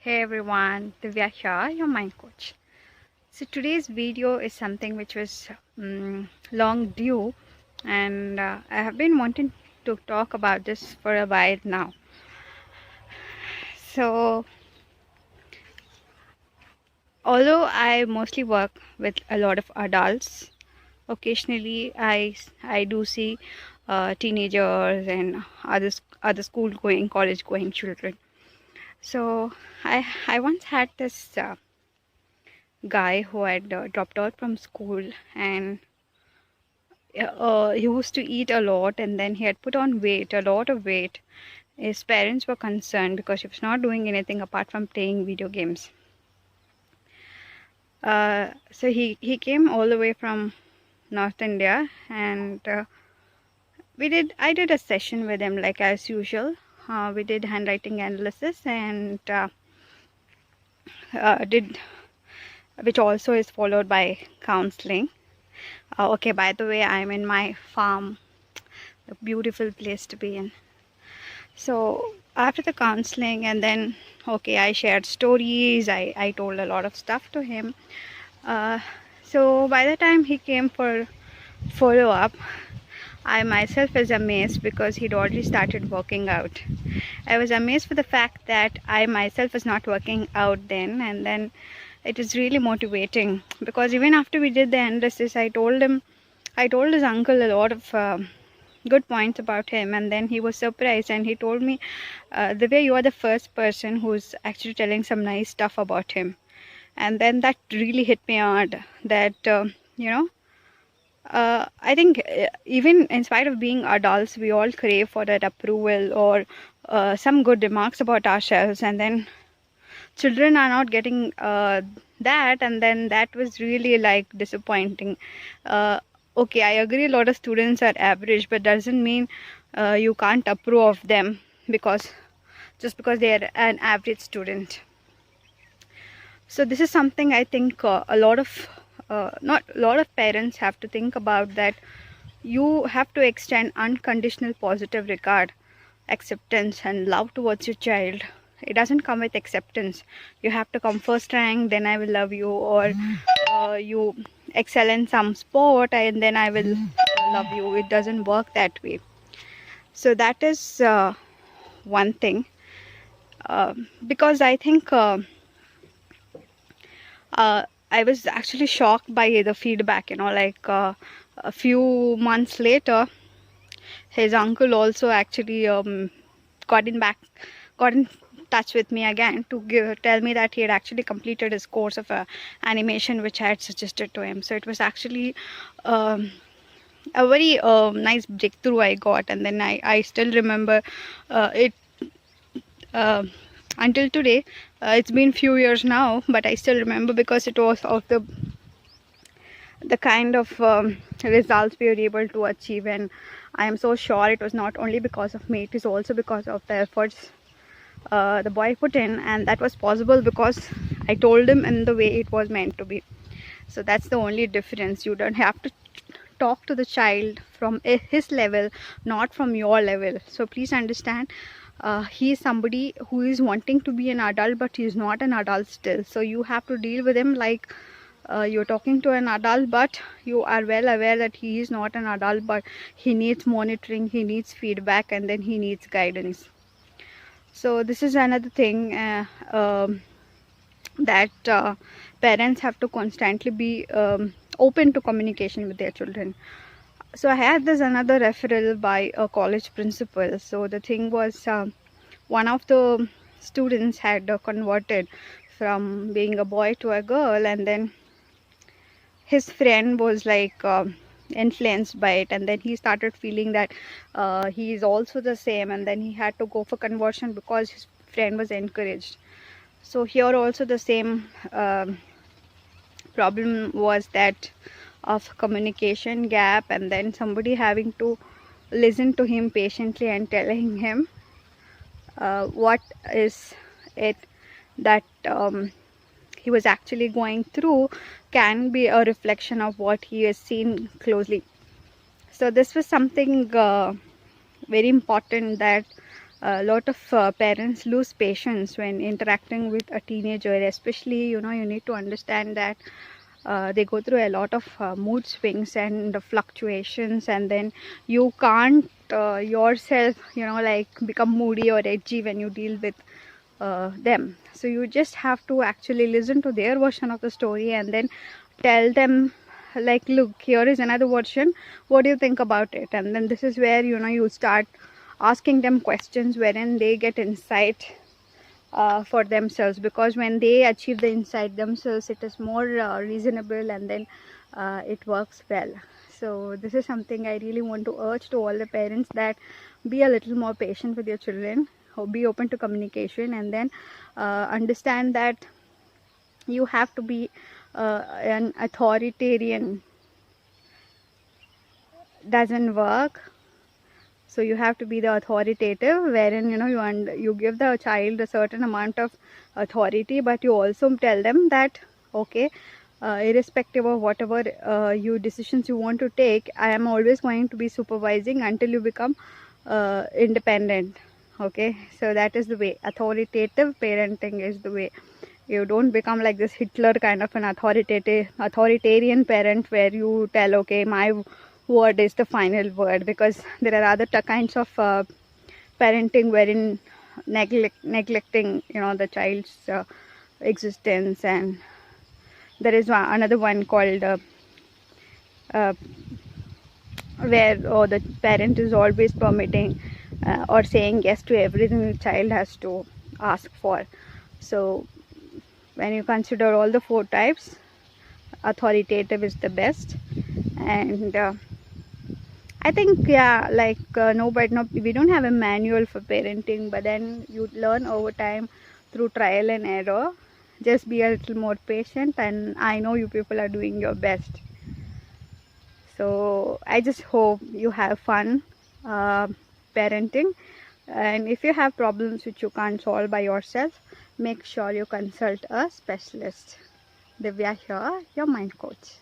Hey everyone, Divya here, your mind coach. So today's video is something which was long due, and I have been wanting to talk about this for a while now. So although I mostly work with a lot of adults, occasionally I do see teenagers and other school going, college going children. So I once had this guy who had dropped out from school, and he used to eat a lot, and then he had put on weight, a lot of weight. His parents were concerned because he was not doing anything apart from playing video games. So he came all the way from North India, and I did a session with him like as usual. We did handwriting analysis and did which also is followed by counseling. Okay, by the way, I'm in my farm, a beautiful place to be in. So after the counseling, and then okay, I shared stories, I told a lot of stuff to him. So by the time he came for follow-up, I myself was amazed because he'd already started working out. I was amazed for the fact that I myself was not working out then, and then it was really motivating because even after we did the analysis, I told his uncle a lot of good points about him, and then he was surprised and he told me, the way you are the first person who's actually telling some nice stuff about him. And then that really hit me hard that I think even in spite of being adults, we all crave for that approval or some good remarks about ourselves, and then children are not getting that, and then that was really like disappointing. Okay, I agree a lot of students are average, but doesn't mean you can't approve of them just because they are an average student. So this is something I think not a lot of parents have to think about, that you have to extend unconditional positive regard, acceptance and love towards your child. It doesn't come with acceptance. You have to come first rank, then I will love you, or you excel in some sport and then I will love you. It doesn't work that way. So that is one thing, because I think I was actually shocked by the feedback, like a few months later, his uncle also actually got in touch with me again to tell me that he had actually completed his course of animation which I had suggested to him. So it was actually a very nice breakthrough I got, and then I still remember it until today. It's been few years now, but I still remember because it was of the kind of results we were able to achieve, and I am so sure it was not only because of me, it is also because of the efforts the boy put in, and that was possible because I told him in the way it was meant to be. So that's the only difference. You don't have to talk to the child from his level, not from your level. So please understand, he is somebody who is wanting to be an adult, but he is not an adult still. So you have to deal with him like you're talking to an adult, but you are well aware that he is not an adult, but he needs monitoring, he needs feedback, and then he needs guidance. So this is another thing that parents have to constantly be open to communication with their children. So I had this another referral by a college principal. So the thing was, one of the students had converted from being a boy to a girl, and then his friend was like influenced by it, and then he started feeling that he is also the same, and then he had to go for conversion because his friend was encouraged. So here also the same problem was that of communication gap, and then somebody having to listen to him patiently and telling him what is it that he was actually going through can be a reflection of what he has seen closely. So this was something very important, that a lot of parents lose patience when interacting with a teenager, especially, you need to understand that they go through a lot of mood swings and fluctuations, and then you can't yourself, like become moody or edgy when you deal with them. So you just have to actually listen to their version of the story and then tell them, like, look, here is another version, what do you think about it? And then this is where, you start asking them questions wherein they get insight for themselves, because when they achieve the insight themselves, it is more reasonable, and then it works well. So this is something I really want to urge to all the parents, that be a little more patient with your children, or be open to communication, and then understand that you have to be an authoritarian doesn't work. So you have to be the authoritative, wherein you give the child a certain amount of authority, but you also tell them that, okay, irrespective of whatever you decisions you want to take, I am always going to be supervising until you become independent. Okay, so that is the way. Authoritative parenting is the way. You don't become like this Hitler kind of an authoritarian parent, where you tell, okay, my word is the final word, because there are other kinds of parenting wherein neglecting the child's existence. And there is another one called uh, where the parent is always permitting or saying yes to everything the child has to ask for. So when you consider all the four types, authoritative is the best. And I think, yeah, like we don't have a manual for parenting, but then you learn over time through trial and error. Just be a little more patient, and I know you people are doing your best. So I just hope you have fun parenting, and if you have problems which you can't solve by yourself, make sure you consult a specialist. Divya here, your mind coach.